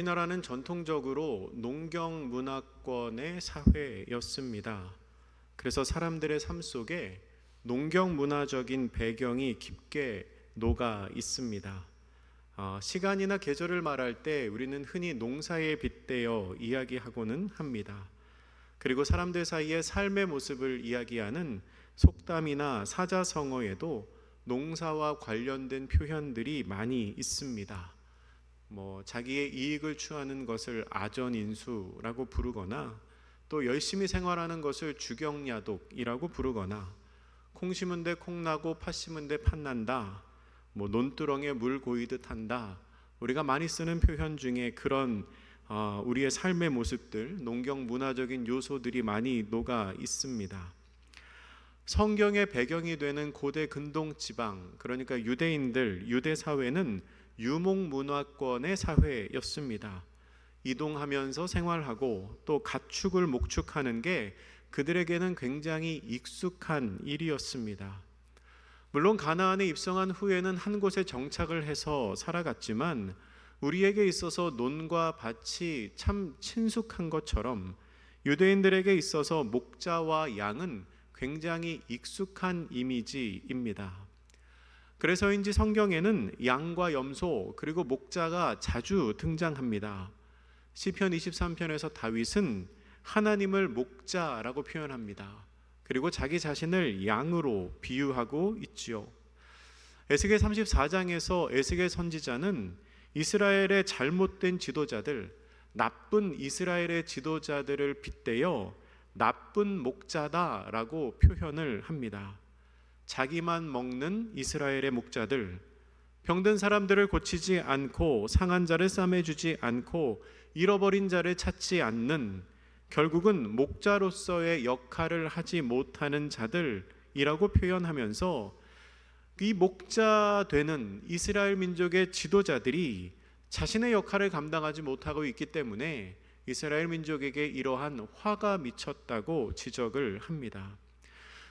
우리나라는 전통적으로 농경 문화권의 사회였습니다. 그래서 사람들의 삶 속에 농경 문화적인 배경이 깊게 녹아 있습니다. 시간이나 계절을 말할 때 우리는 흔히 농사에 빗대어 이야기하고는 합니다. 그리고 사람들 사이의 삶의 모습을 이야기하는 속담이나 사자성어에도 농사와 관련된 표현들이 많이 있습니다. 자기의 이익을 취하는 것을 아전인수라고 부르거나, 또 열심히 생활하는 것을 주경야독이라고 부르거나, 콩 심은 데 콩 나고 팥 심은 데 팥 난다, 논두렁에 물 고이듯 한다. 우리가 많이 쓰는 표현 중에 그런 우리의 삶의 모습들, 농경 문화적인 요소들이 많이 녹아 있습니다. 성경의 배경이 되는 고대 근동 지방, 그러니까 유대인들, 유대 사회는 유목 문화권의 사회였습니다. 이동하면서 생활하고 또 가축을 목축하는 게 그들에게는 굉장히 익숙한 일이었습니다. 물론 가나안에 입성한 후에는 한 곳에 정착을 해서 살아갔지만, 우리에게 있어서 논과 밭이 참 친숙한 것처럼 유대인들에게 있어서 목자와 양은 굉장히 익숙한 이미지입니다. 그래서인지 성경에는 양과 염소 그리고 목자가 자주 등장합니다. 시편 23편에서 다윗은 하나님을 목자라고 표현합니다. 그리고 자기 자신을 양으로 비유하고 있지요. 에스겔 34장에서 에스겔 선지자는 이스라엘의 잘못된 지도자들, 나쁜 이스라엘의 지도자들을 빗대어 나쁜 목자다라고 표현을 합니다. 자기만 먹는 이스라엘의 목자들, 병든 사람들을 고치지 않고 상한 자를 싸매주지 않고 잃어버린 자를 찾지 않는, 결국은 목자로서의 역할을 하지 못하는 자들이라고 표현하면서 이 목자 되는 이스라엘 민족의 지도자들이 자신의 역할을 감당하지 못하고 있기 때문에 이스라엘 민족에게 이러한 화가 미쳤다고 지적을 합니다.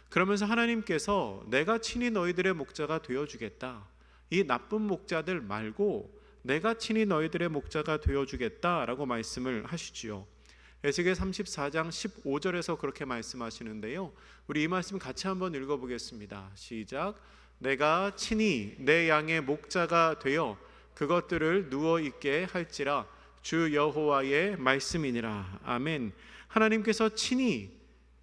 그러면서 하나님께서 내가 친히 너희들의 목자가 되어주겠다, 이 나쁜 목자들 말고 내가 친히 너희들의 목자가 되어주겠다라고 말씀을 하시지요. 에스겔 34장 15절에서 그렇게 말씀하시는데요, 우리 이 말씀 같이 한번 읽어보겠습니다. 시작. 내가 친히 내 양의 목자가 되어 그것들을 누워있게 할지라 주 여호와의 말씀이니라. 아멘. 하나님께서 친히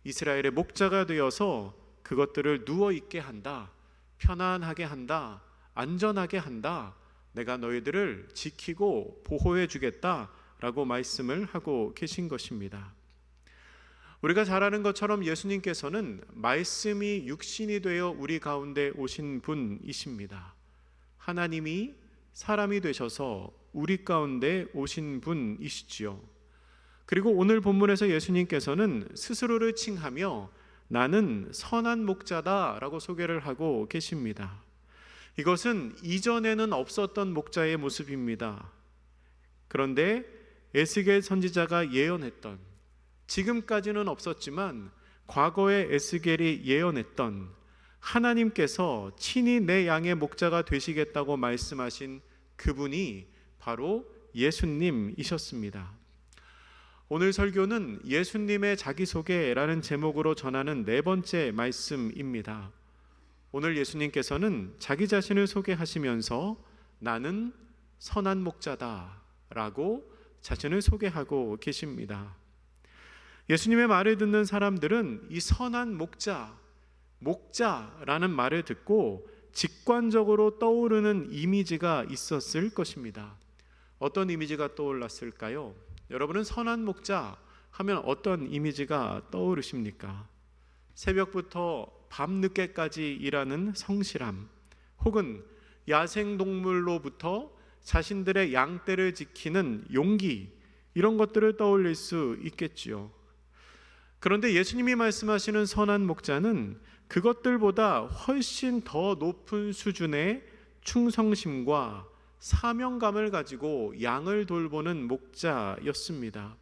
이스라엘의 목자가 되어서 그것들을 누워있게 한다, 편안하게 한다, 안전하게 한다, 내가 너희들을 지키고 보호해 주겠다라고 말씀을 하고 계신 것입니다. 우리가 잘 아는 것처럼 예수님께서는 말씀이 육신이 되어 우리 가운데 오신 분이십니다. 하나님이 사람이 되셔서 우리 가운데 오신 분이시지요. 그리고 오늘 본문에서 예수님께서는 스스로를 칭하며 나는 선한 목자다라고 소개를 하고 계십니다. 이것은 이전에는 없었던 목자의 모습입니다. 그런데 에스겔 선지자가 예언했던, 지금까지는 없었지만 과거에 에스겔이 예언했던, 하나님께서 친히 내 양의 목자가 되시겠다고 말씀하신 그분이 바로 예수님이셨습니다. 오늘 설교는 예수님의 자기소개라는 제목으로 전하는 네 번째 말씀입니다. 오늘 예수님께서는 자기 자신을 소개하시면서 나는 선한 목자다 라고 자신을 소개하고 계십니다. 예수님의 말을 듣는 사람들은 이 선한 목자라는 말을 듣고 직관적으로 떠오르는 이미지가 있었을 것입니다. 어떤 이미지가 떠올랐을까요? 여러분은 선한 목자 하면 어떤 이미지가 떠오르십니까? 새벽부터 밤늦게까지 일하는 성실함, 혹은 야생동물로부터 자신들의 양떼를 지키는 용기, 이런 것들을 떠올릴 수 있겠지요. 그런데 예수님이 말씀하시는 선한 목자는 그것들보다 훨씬 더 높은 수준의 충성심과 사명감을 가지고 양을 돌보는 목자였습니다.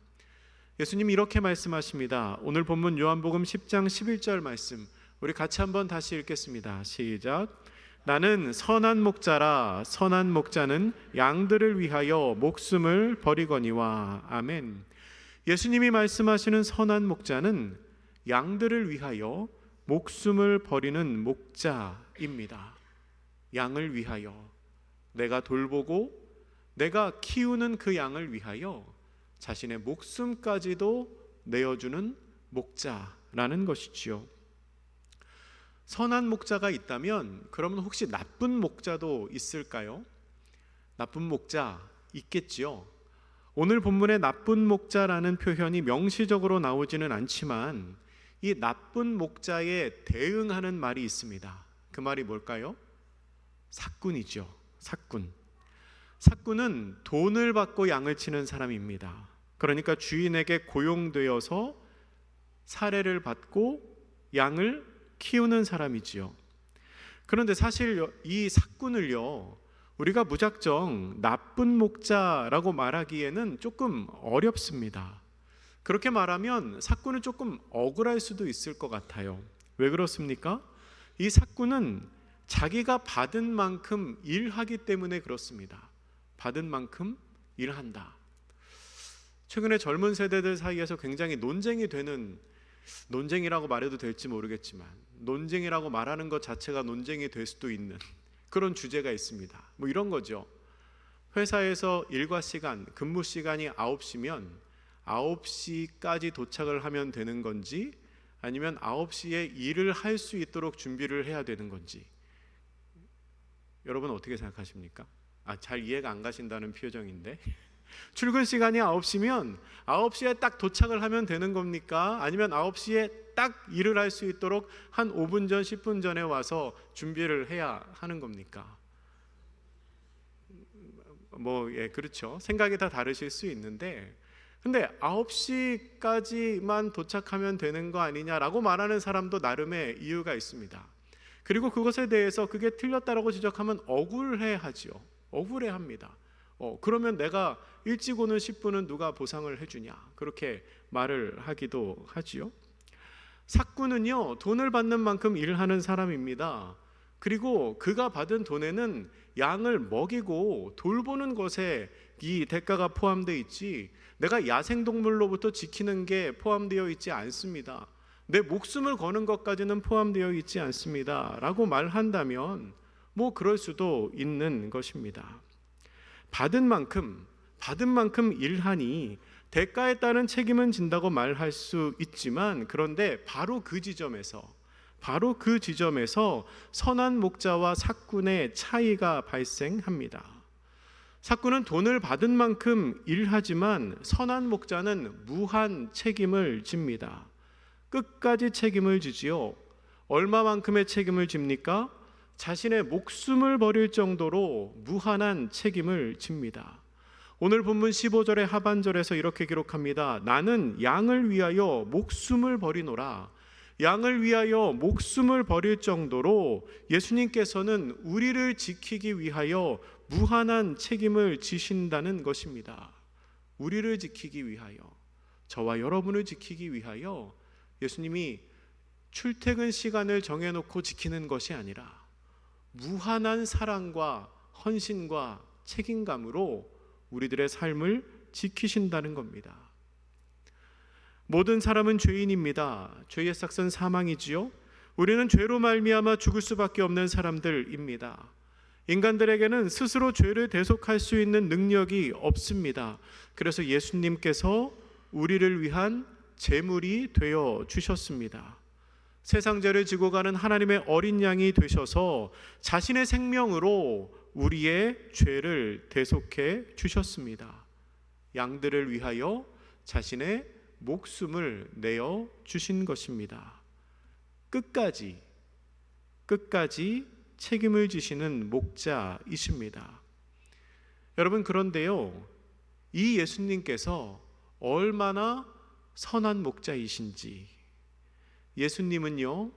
예수님이 이렇게 말씀하십니다. 오늘 본문 요한복음 10장 11절 말씀, 우리 같이 한번 다시 읽겠습니다. 시작. 나는 선한 목자라. 선한 목자는 양들을 위하여 목숨을 버리거니와. 아멘. 예수님이 말씀하시는 선한 목자는 양들을 위하여 목숨을 버리는 목자입니다. 양을 위하여, 내가 돌보고 내가 키우는 그 양을 위하여 자신의 목숨까지도 내어주는 목자라는 것이지요. 선한 목자가 있다면 그러면 혹시 나쁜 목자도 있을까요? 나쁜 목자 있겠지요. 오늘 본문에 나쁜 목자라는 표현이 명시적으로 나오지는 않지만 이 나쁜 목자에 대응하는 말이 있습니다. 그 말이 뭘까요? 삭군이죠. 삭군. 삭군은 돈을 받고 양을 치는 사람입니다. 그러니까 주인에게 고용되어서 사례를 받고 양을 키우는 사람이지요. 그런데 사실 이 삭군을요, 우리가 무작정 나쁜 목자라고 말하기에는 조금 어렵습니다. 그렇게 말하면 삭군은 조금 억울할 수도 있을 것 같아요. 왜 그렇습니까? 이 삭군은 자기가 받은 만큼 일하기 때문에 그렇습니다. 받은 만큼 일한다. 최근에 젊은 세대들 사이에서 굉장히 논쟁이 되는, 논쟁이라고 말해도 될지 모르겠지만 논쟁이라고 말하는 것 자체가 논쟁이 될 수도 있는 그런 주제가 있습니다. 뭐 이런 거죠. 회사에서 일과 시간, 근무 시간이 9시면 9시까지 도착을 하면 되는 건지, 아니면 9시에 일을 할 수 있도록 준비를 해야 되는 건지. 여러분 어떻게 생각하십니까? 잘 이해가 안 가신다는 표정인데 출근 시간이 9시면 9시에 딱 도착을 하면 되는 겁니까? 아니면 9시에 딱 일을 할 수 있도록 한 5분 전, 10분 전에 와서 준비를 해야 하는 겁니까? 그렇죠. 생각이 다 다르실 수 있는데, 근데 9시까지만 도착하면 되는 거 아니냐라고 말하는 사람도 나름의 이유가 있습니다. 그리고 그것에 대해서 그게 틀렸다라고 지적하면 억울해하지요. 억울해합니다. 그러면 내가 일찍 오는 10분은 누가 보상을 해주냐, 그렇게 말을 하기도 하지요. 삭군은요, 돈을 받는 만큼 일하는 사람입니다. 그리고 그가 받은 돈에는 양을 먹이고 돌보는 것에 이 대가가 포함되어 있지, 내가 야생동물로부터 지키는 게 포함되어 있지 않습니다. 내 목숨을 거는 것까지는 포함되어 있지 않습니다 라고 말한다면 그럴 수도 있는 것입니다. 받은 만큼 일하니 대가에 따른 책임은 진다고 말할 수 있지만, 그런데 바로 그 지점에서 선한 목자와 삭군의 차이가 발생합니다. 삭군은 돈을 받은 만큼 일하지만 선한 목자는 무한 책임을 집니다. 끝까지 책임을 지지요. 얼마만큼의 책임을 집니까? 자신의 목숨을 버릴 정도로 무한한 책임을 집니다. 오늘 본문 15절의 하반절에서 이렇게 기록합니다. 나는 양을 위하여 목숨을 버리노라. 양을 위하여 목숨을 버릴 정도로 예수님께서는 우리를 지키기 위하여 무한한 책임을 지신다는 것입니다. 우리를 지키기 위하여, 저와 여러분을 지키기 위하여 예수님이 출퇴근 시간을 정해놓고 지키는 것이 아니라 무한한 사랑과 헌신과 책임감으로 우리들의 삶을 지키신다는 겁니다. 모든 사람은 죄인입니다. 죄의 삭은 사망이지요. 우리는 죄로 말미암아 죽을 수밖에 없는 사람들입니다. 인간들에게는 스스로 죄를 대속할 수 있는 능력이 없습니다. 그래서 예수님께서 우리를 위한 제물이 되어 주셨습니다. 세상 죄를 지고 가는 하나님의 어린 양이 되셔서 자신의 생명으로 우리의 죄를 대속해 주셨습니다. 양들을 위하여 자신의 목숨을 내어 주신 것입니다. 끝까지 책임을 지시는 목자이십니다. 여러분, 그런데요, 이 예수님께서 얼마나 선한 목자이신지, 예수님은요,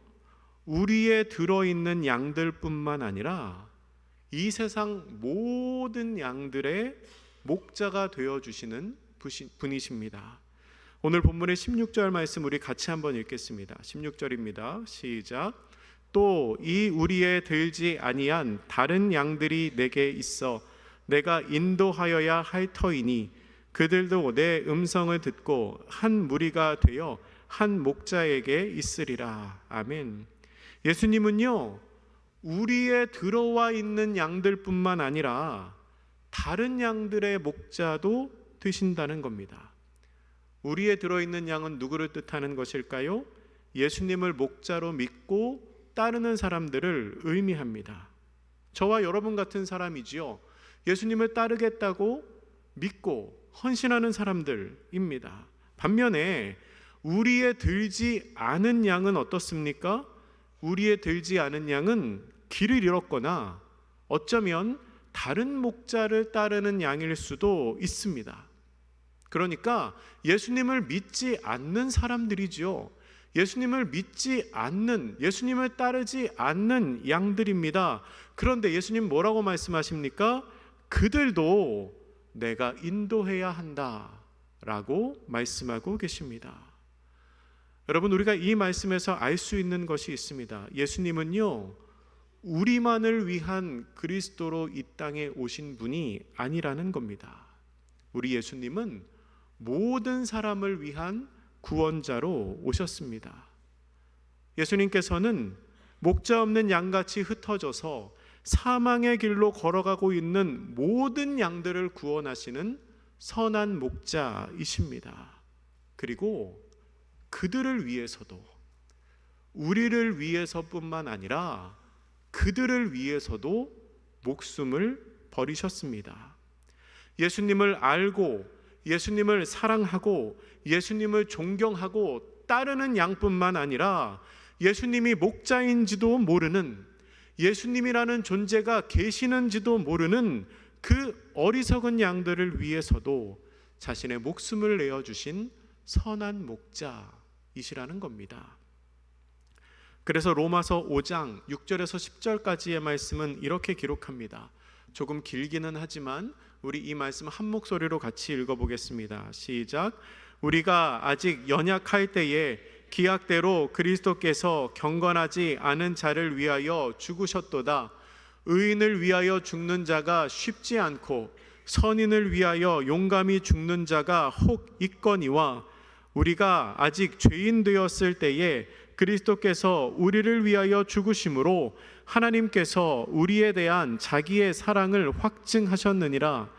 우리에 들어있는 양들뿐만 아니라 이 세상 모든 양들의 목자가 되어주시는 분이십니다. 오늘 본문의 16절 말씀 우리 같이 한번 읽겠습니다. 16절입니다. 시작. 또 이 우리에 들지 아니한 다른 양들이 내게 있어 내가 인도하여야 할 터이니 그들도 내 음성을 듣고 한 무리가 되어 한 목자에게 있으리라. 아멘. 예수님은요, 우리에 들어와 있는 양들뿐만 아니라 다른 양들의 목자도 되신다는 겁니다. 우리에 들어있는 양은 누구를 뜻하는 것일까요? 예수님을 목자로 믿고 따르는 사람들을 의미합니다. 저와 여러분 같은 사람이지요. 예수님을 따르겠다고 믿고 헌신하는 사람들입니다. 반면에 우리에 들지 않은 양은 어떻습니까? 우리에 들지 않은 양은 길을 잃었거나 어쩌면 다른 목자를 따르는 양일 수도 있습니다. 그러니까 예수님을 믿지 않는 사람들이지요. 예수님을 믿지 않는, 예수님을 따르지 않는 양들입니다. 그런데 예수님 뭐라고 말씀하십니까? 그들도 내가 인도해야 한다라고 말씀하고 계십니다. 여러분, 우리가 이 말씀에서 알 수 있는 것이 있습니다. 예수님은요, 우리만을 위한 그리스도로 이 땅에 오신 분이 아니라는 겁니다. 우리 예수님은 모든 사람을 위한 구원자로 오셨습니다. 예수님께서는 목자 없는 양같이 흩어져서 사망의 길로 걸어가고 있는 모든 양들을 구원하시는 선한 목자이십니다. 그리고 그들을 위해서도, 우리를 위해서뿐만 아니라 그들을 위해서도 목숨을 버리셨습니다. 예수님을 알고 예수님을 사랑하고 예수님을 존경하고 따르는 양뿐만 아니라 예수님이 목자인지도 모르는, 예수님이라는 존재가 계시는지도 모르는 그 어리석은 양들을 위해서도 자신의 목숨을 내어주신 선한 목자이시라는 겁니다. 그래서 로마서 5장 6절에서 10절까지의 말씀은 이렇게 기록합니다. 조금 길기는 하지만 우리 이 말씀 한 목소리로 같이 읽어보겠습니다. 시작. 우리가 아직 연약할 때에 기약대로 그리스도께서 경건하지 않은 자를 위하여 죽으셨도다. 의인을 위하여 죽는 자가 쉽지 않고 선인을 위하여 용감히 죽는 자가 혹 있거니와 우리가 아직 죄인 되었을 때에 그리스도께서 우리를 위하여 죽으심으로 하나님께서 우리에 대한 자기의 사랑을 확증하셨느니라.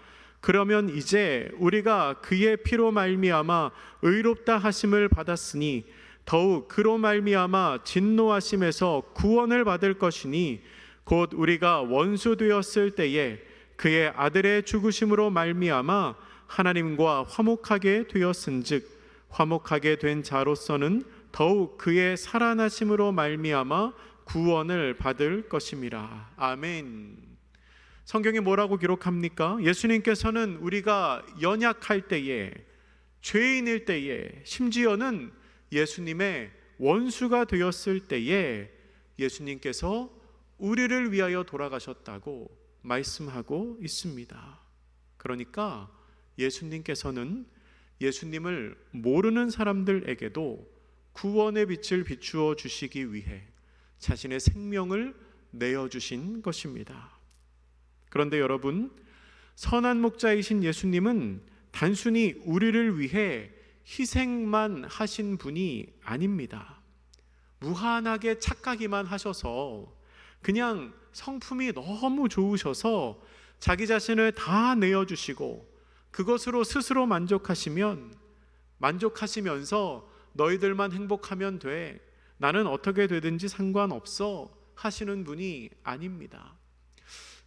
그러면 이제 우리가 그의 피로 말미암아 의롭다 하심을 받았으니 더욱 그로 말미암아 진노하심에서 구원을 받을 것이니 곧 우리가 원수 되었을 때에 그의 아들의 죽으심으로 말미암아 하나님과 화목하게 되었은즉 화목하게 된 자로서는 더욱 그의 살아나심으로 말미암아 구원을 받을 것임이라. 아멘. 성경이 뭐라고 기록합니까? 예수님께서는 우리가 연약할 때에, 죄인일 때에, 심지어는 예수님의 원수가 되었을 때에 예수님께서 우리를 위하여 돌아가셨다고 말씀하고 있습니다. 그러니까 예수님께서는 예수님을 모르는 사람들에게도 구원의 빛을 비추어 주시기 위해 자신의 생명을 내어주신 것입니다. 그런데 여러분, 선한 목자이신 예수님은 단순히 우리를 위해 희생만 하신 분이 아닙니다. 무한하게 착하기만 하셔서, 그냥 성품이 너무 좋으셔서 자기 자신을 다 내어주시고 그것으로 스스로 만족하시면서 너희들만 행복하면 돼, 나는 어떻게 되든지 상관없어 하시는 분이 아닙니다.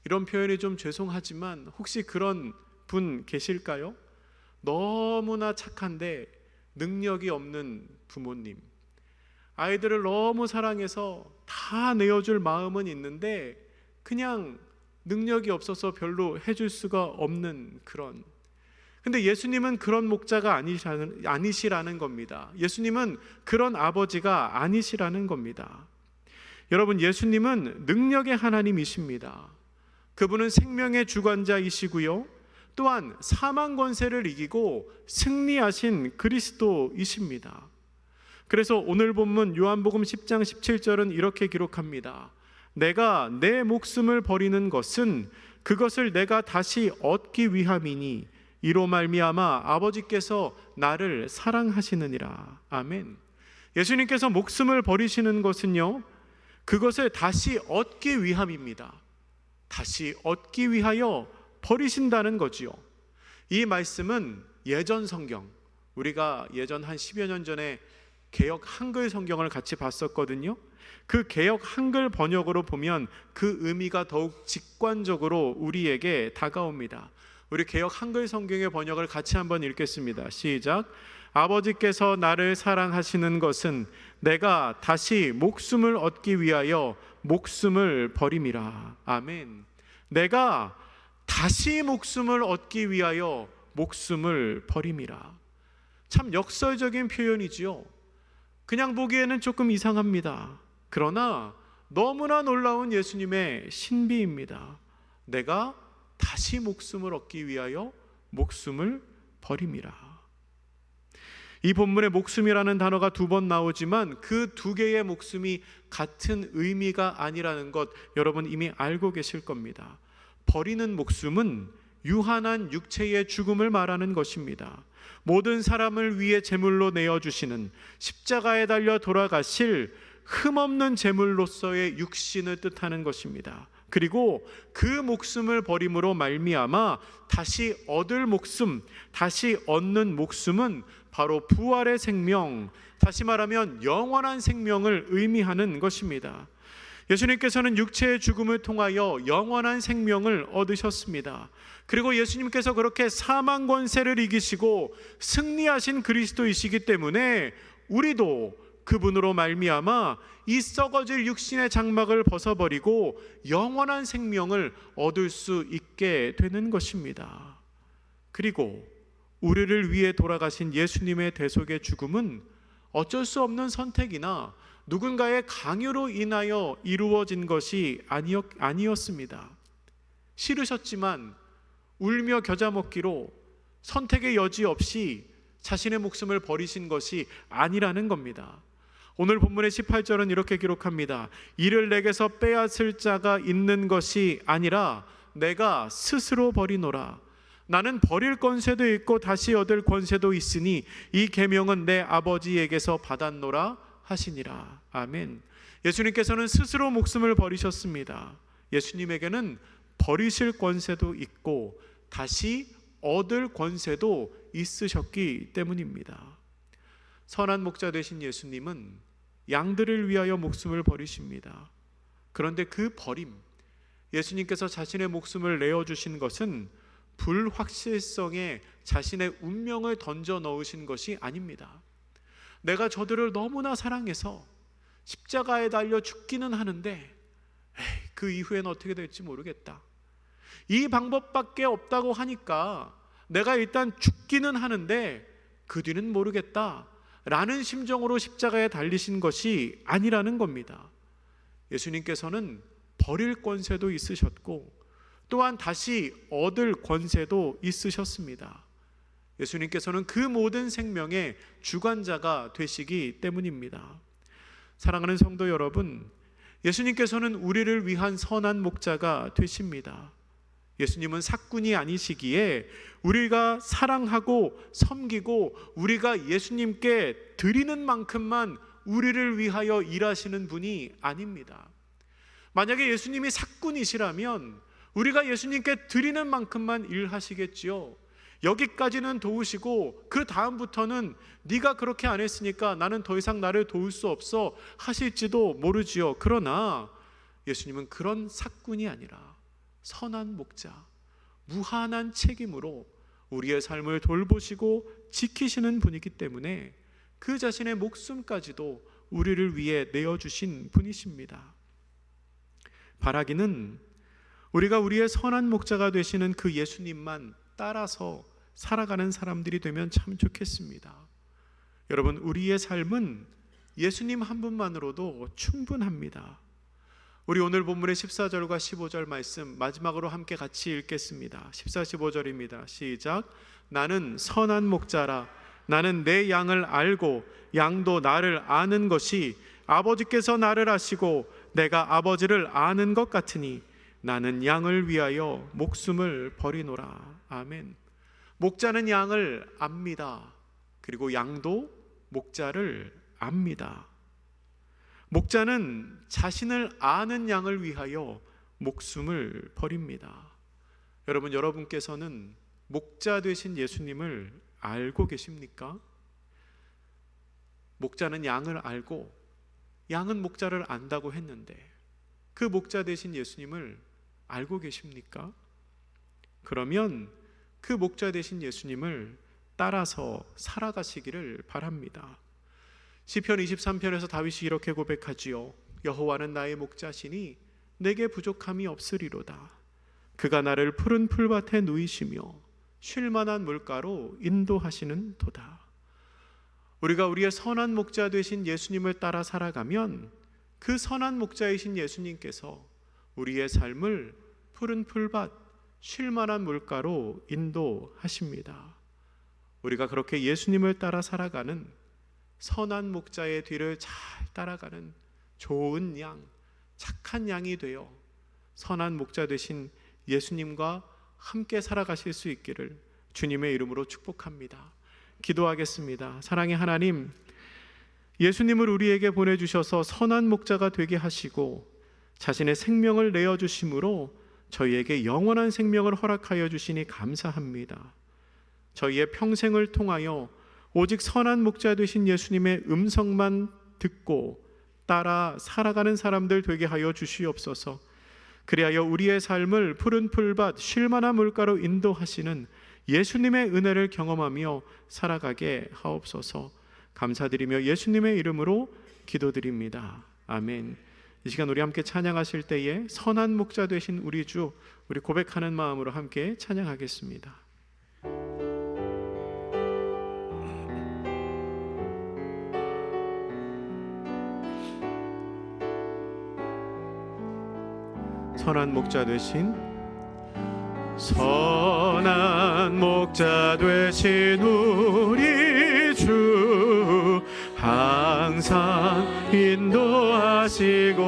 이런 표현이 좀 죄송하지만 혹시 그런 분 계실까요? 너무나 착한데 능력이 없는 부모님, 아이들을 너무 사랑해서 다 내어줄 마음은 있는데 그냥 능력이 없어서 별로 해줄 수가 없는 그런. 근데 예수님은 그런 목자가 아니시라는 겁니다. 예수님은 그런 아버지가 아니시라는 겁니다. 여러분, 예수님은 능력의 하나님이십니다. 그분은 생명의 주관자이시고요, 또한 사망 권세를 이기고 승리하신 그리스도이십니다. 그래서 오늘 본문 요한복음 10장 17절은 이렇게 기록합니다. 내가 내 목숨을 버리는 것은 그것을 내가 다시 얻기 위함이니 이로 말미암아 아버지께서 나를 사랑하시느니라. 아멘. 예수님께서 목숨을 버리시는 것은요, 그것을 다시 얻기 위함입니다. 다시 얻기 위하여 버리신다는 거지요. 이 말씀은 예전 성경, 우리가 예전 한 10여 년 전에 개역 한글 성경을 같이 봤었거든요. 그 개역 한글 번역으로 보면 그 의미가 더욱 직관적으로 우리에게 다가옵니다. 우리 개역 한글 성경의 번역을 같이 한번 읽겠습니다. 시작. 아버지께서 나를 사랑하시는 것은 내가 다시 목숨을 얻기 위하여 목숨을 버림이라. 아멘. 내가 다시 목숨을 얻기 위하여 목숨을 버림이라. 참 역설적인 표현이지요. 그냥 보기에는 조금 이상합니다. 그러나 너무나 놀라운 예수님의 신비입니다. 내가 다시 목숨을 얻기 위하여 목숨을 버림이라. 이 본문에 목숨이라는 단어가 2번 나오지만 그 2개의 목숨이 같은 의미가 아니라는 것 여러분 이미 알고 계실 겁니다. 버리는 목숨은 유한한 육체의 죽음을 말하는 것입니다. 모든 사람을 위해 제물로 내어주시는 십자가에 달려 돌아가실 흠없는 제물로서의 육신을 뜻하는 것입니다. 그리고 그 목숨을 버림으로 말미암아 다시 얻을 목숨, 다시 얻는 목숨은 바로 부활의 생명, 다시 말하면 영원한 생명을 의미하는 것입니다. 예수님께서는 육체의 죽음을 통하여 영원한 생명을 얻으셨습니다. 그리고 예수님께서 그렇게 사망 권세를 이기시고 승리하신 그리스도이시기 때문에 우리도 그분으로 말미암아 이 썩어질 육신의 장막을 벗어버리고 영원한 생명을 얻을 수 있게 되는 것입니다. 그리고 우리를 위해 돌아가신 예수님의 대속의 죽음은 어쩔 수 없는 선택이나 누군가의 강요로 인하여 이루어진 것이 아니었습니다. 싫으셨지만 울며 겨자 먹기로 선택의 여지 없이 자신의 목숨을 버리신 것이 아니라는 겁니다. 오늘 본문의 18절은 이렇게 기록합니다. 이를 내게서 빼앗을 자가 있는 것이 아니라 내가 스스로 버리노라. 나는 버릴 권세도 있고 다시 얻을 권세도 있으니 이 계명은 내 아버지에게서 받았노라 하시니라. 아멘. 예수님께서는 스스로 목숨을 버리셨습니다. 예수님에게는 버리실 권세도 있고 다시 얻을 권세도 있으셨기 때문입니다. 선한 목자 되신 예수님은 양들을 위하여 목숨을 버리십니다. 그런데 그 버림, 예수님께서 자신의 목숨을 내어주신 것은 불확실성에 자신의 운명을 던져 넣으신 것이 아닙니다. 내가 저들을 너무나 사랑해서 십자가에 달려 죽기는 하는데 그 이후에는 어떻게 될지 모르겠다. 이 방법밖에 없다고 하니까 내가 일단 죽기는 하는데 그 뒤는 모르겠다 라는 심정으로 십자가에 달리신 것이 아니라는 겁니다. 예수님께서는 버릴 권세도 있으셨고 또한 다시 얻을 권세도 있으셨습니다. 예수님께서는 그 모든 생명의 주관자가 되시기 때문입니다. 사랑하는 성도 여러분, 예수님께서는 우리를 위한 선한 목자가 되십니다. 예수님은 삭군이 아니시기에 우리가 사랑하고 섬기고 우리가 예수님께 드리는 만큼만 우리를 위하여 일하시는 분이 아닙니다. 만약에 예수님이 삭군이시라면 우리가 예수님께 드리는 만큼만 일하시겠지요. 여기까지는 도우시고 그 다음부터는 네가 그렇게 안 했으니까 나는 더 이상 나를 도울 수 없어 하실지도 모르지요. 그러나 예수님은 그런 삭군이 아니라 선한 목자, 무한한 책임으로 우리의 삶을 돌보시고 지키시는 분이기 때문에 그 자신의 목숨까지도 우리를 위해 내어주신 분이십니다. 바라기는 우리가 우리의 선한 목자가 되시는 그 예수님만 따라서 살아가는 사람들이 되면 참 좋겠습니다. 여러분, 우리의 삶은 예수님 한 분만으로도 충분합니다. 우리 오늘 본문의 14절과 15절 말씀 마지막으로 함께 같이 읽겠습니다. 14, 15절입니다. 시작. 나는 선한 목자라. 나는 내 양을 알고 양도 나를 아는 것이 아버지께서 나를 아시고 내가 아버지를 아는 것 같으니 나는 양을 위하여 목숨을 버리노라. 아멘. 목자는 양을 압니다. 그리고 양도 목자를 압니다. 목자는 자신을 아는 양을 위하여 목숨을 버립니다. 여러분께서는 목자 되신 예수님을 알고 계십니까? 목자는 양을 알고 양은 목자를 안다고 했는데 그 목자 되신 예수님을 알고 계십니까? 그러면 그 목자 되신 예수님을 따라서 살아가시기를 바랍니다. 시편 23편에서 다윗이 이렇게 고백하지요. 여호와는 나의 목자시니 내게 부족함이 없으리로다. 그가 나를 푸른 풀밭에 누이시며 쉴만한 물가로 인도하시는 도다. 우리가 우리의 선한 목자 되신 예수님을 따라 살아가면 그 선한 목자이신 예수님께서 우리의 삶을 푸른 풀밭, 쉴만한 물가로 인도하십니다. 우리가 그렇게 예수님을 따라 살아가는 선한 목자의 뒤를 잘 따라가는 좋은 양, 착한 양이 되어 선한 목자 되신 예수님과 함께 살아가실 수 있기를 주님의 이름으로 축복합니다. 기도하겠습니다. 사랑의 하나님, 예수님을 우리에게 보내주셔서 선한 목자가 되게 하시고 자신의 생명을 내어주심으로 저희에게 영원한 생명을 허락하여 주시니 감사합니다. 저희의 평생을 통하여 오직 선한 목자 되신 예수님의 음성만 듣고 따라 살아가는 사람들 되게 하여 주시옵소서. 그리하여 우리의 삶을 푸른 풀밭 쉴만한 물가로 인도하시는 예수님의 은혜를 경험하며 살아가게 하옵소서. 감사드리며 예수님의 이름으로 기도드립니다. 아멘. 이 시간 우리 함께 찬양하실 때에 선한 목자 되신 우리 주, 우리 고백하는 마음으로 함께 찬양하겠습니다. 선한 목자 되신 우리 주 항상 인도하시고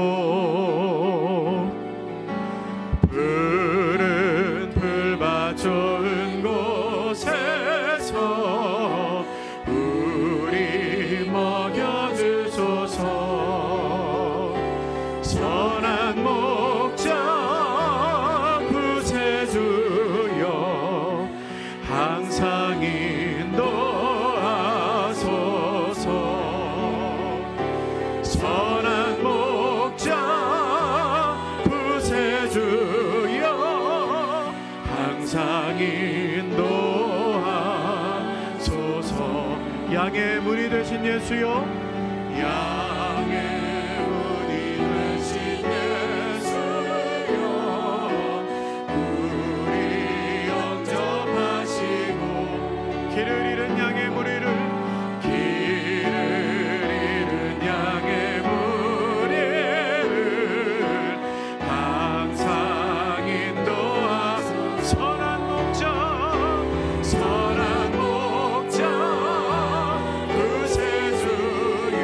푸른 풀밭 좋은 곳에서 우리 먹여주소서. 선한 목자 구세주여 항상 인도하소서. 선한 목자 구세주여 항상 인도하소서. 양의 문이 되신 예수여, 양의 문이 되신 예수여 우리 영접하시고 길을 잃은 양의 무리를 항상 인도하소서. 선한 목자 구세주여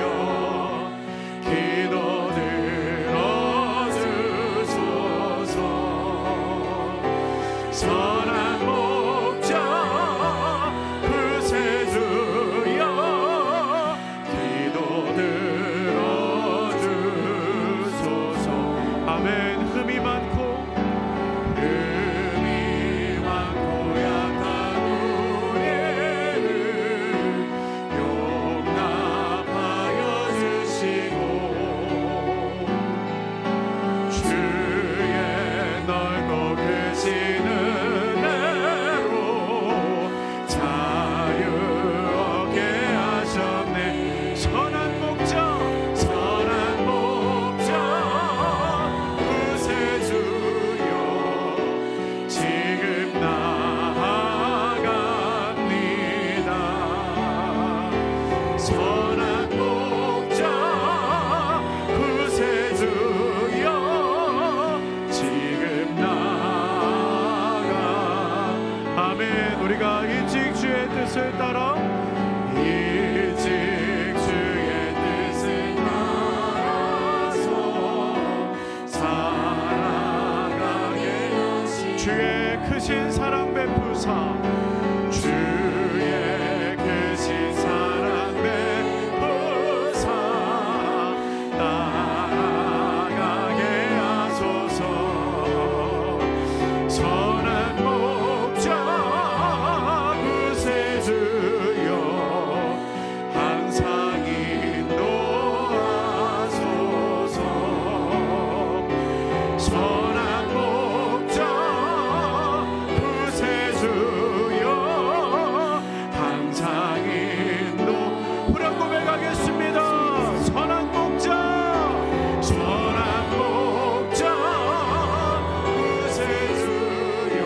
주사 주의 크신 사랑 베푸사 나아가게 하소서. 선한 목자 구세주여 항상 인도하소서. 선한 목자 구세주여 항상 인도. 우리 고백하겠습니다. 선한 목자 선한 목자 구세주여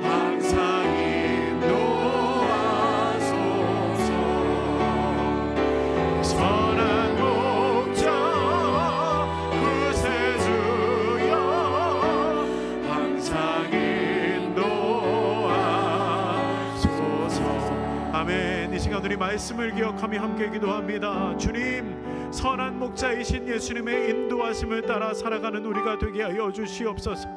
항상 인도하소서. 선한 목자 구세주여 항상 인도하소서. 아멘. 이 시간 우리 말씀을 기억하며 함께 기도합니다. 주님, 선한 목자이신 예수님의 인도하심을 따라 살아가는 우리가 되게 하여 주시옵소서.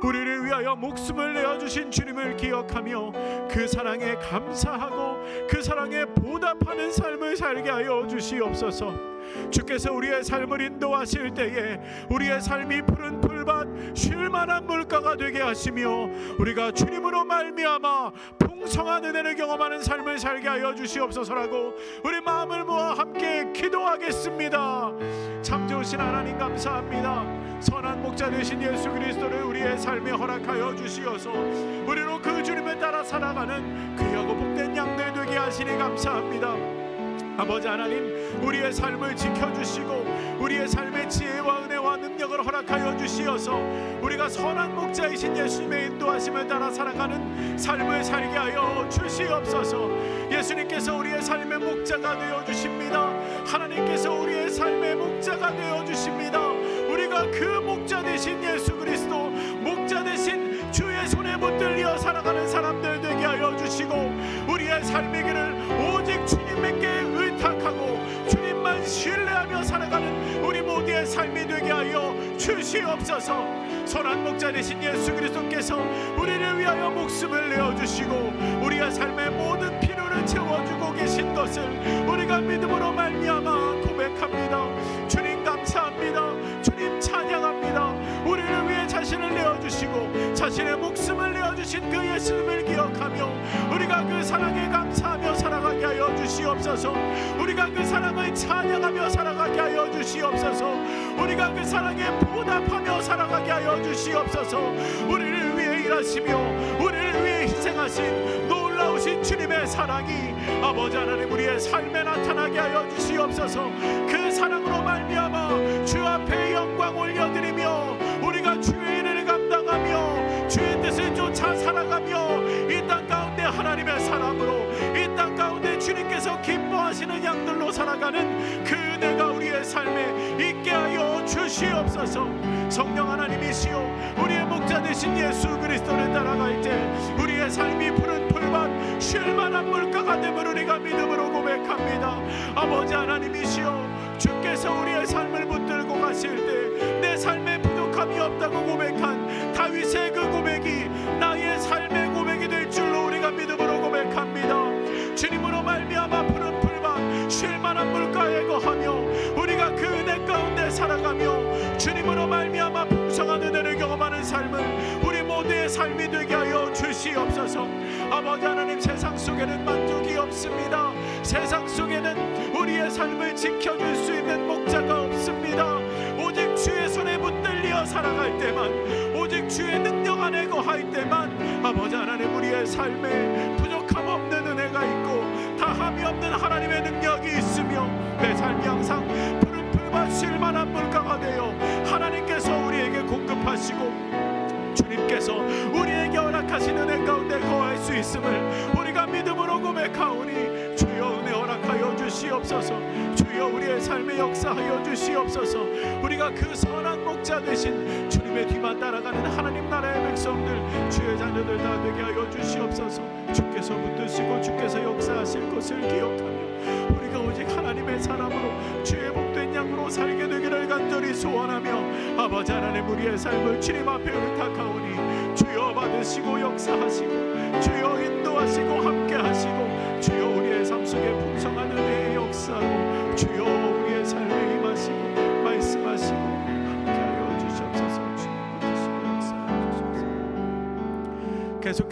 우리를 위하여 목숨을 내어주신 주님을 기억하며 그 사랑에 감사하고 그 사랑에 보답하는 삶을 살게 하여 주시옵소서. 주께서 우리의 삶을 인도하실 때에 우리의 삶이 푸른 풀밭 쉴만한 물가가 되게 하시며 우리가 주님으로 말미암아 풍성한 은혜를 경험하는 삶을 살게 하여 주시옵소서라고 우리 마음을 모아 함께 기도하겠습니다. 참 좋으신 하나님 감사합니다. 선한 목자 되신 예수 그리스도를 우리의 삶에 허락하여 주시어서 우리로 그 주님을 따라 살아가는 귀하고 복된 양들 되게 하시니 감사합니다. 아버지 하나님, 우리의 삶을 지켜주시고 우리의 삶의 지혜와 은혜와 능력을 허락하여 주시어서 우리가 선한 목자이신 예수님의 인도하심을 따라 살아가는 삶을 살게 하여 주시옵소서. 예수님께서 우리의 삶의 목자가 되어 주십니다. 하나님께서 우리의 삶의 목자가 되어 주십니다. 우리가 그 목자 되신 예수 그리스도, 목자 되신 주의 손에 붙들려 살아가는 사람들 되게 하여 주시고 우리의 삶의 길을 오직 주님께 의탁하고 주님만 신뢰하며 살아가는 우리 모두의 삶이 되게 하여 주시옵소서. 선한 목자 되신 예수 그리스도께서 우리를 위하여 목숨을 내어주시고 우리의 삶의 모든 필요를 채워주고 계신 것을 우리가 믿음으로 말미암아 고백합니다. 주님 감사합니다. 주님 찬양합니다. 우리를 위해 자신을 내어주시고 자신의 목숨을 내어주신 그 예수님을 기억하며 우리가 그 사랑에 감사하며 살아가게 하여 주시옵소서. 우리가 그 사랑을 찬양하며 살아가게 하여 주시옵소서. 우리가 그 사랑에 보답하며 살아가게 하여 주시옵소서. 우리를 위해 일하시며 우리를 위해 희생하신 놀라우신 주님의 사랑이 아버지 하나님 우리의 삶에 나타나게 하여 주시옵소서. 그 사랑으로 말미암아 주 앞에 영광 올려드리며 우리가 주의 일을 감당하며 주의 뜻을 쫓아 살아가며 이 땅 가운데 하나님의 사람으로 이 땅 가운데 주님께서 기뻐하시는 양들로 살아가는 그 은혜가 우리의 삶에 있게 하여 주시옵소서. 성령 하나님이시여 우리의 목자 되신 예수 그리스도를 따라갈 때 우리의 삶이 푸른 풀밭 쉴만한 물가가 됨을 우리가 믿음으로 고백합니다. 아버지 하나님이시여 주께서 우리의 삶을 붙들고 가실 때 내 삶에 부족함이 없다고 고백한 다윗의 그 고백이 나의 삶의 고백이 될 줄로 우리가 믿음으로 고백합니다. 주님으로 말미암아 푸른 풀밭 쉴만한 물가에 거하며 우리가 그 은혜 가운데 살아가며 주님으로 말미암아 풍성한 은혜를 경험하는 삶을 우리 모두의 삶이 되게 하여 주시옵소서. 아버지 하나님 세상 속에는 만족이 없습니다. 세상 속에는 우리의 삶을 지켜줄 수 있는 목자가 없습니다. 오직 주의 손에 붙들려 살아갈 때만 오직 주의 능력 안에 거할 때만 아버지 하나님 우리의 삶에 부족함 없는 은혜가 있고 다함이 없는 하나님의 능력이 있으며 내 삶이 항상 푸른 풀밭 쉴만한 물가가 되어 하나님께서 우리에게 공급하시고 주님께서 우리에게 허락하신 은혜 가운데 거할 수 있음을 우리가 믿음으로 고백하오니 주여 은혜 허락하여 주시옵소서. 주여 우리의 삶에 역사하여 주시옵소서. 우리가 그 선한 목자 되신 주님의 뒤만 따라가는 하나님 나라의 백성들 주의 자녀들 다 되게 하여 주시옵소서. 주께서 붙드시고 주께서 역사하실 것을 기억하며 우리가 오직 하나님의 사람으로 주의 복된 양으로 살게 되기를 간절히 소원하며 아버지 하나님 우리의 삶을 주님 앞에 의탁하오니 주여 받으시고 역사하시고 주여 인도하시고 함께하시고 주여 우리의 삶 속에 풍성한 은혜의 역사로 주여 우리의 삶에 임하시고 말씀하시고 함께하여 주시옵소서. 주님 붙드시고 역사하여 주시옵소서. 계속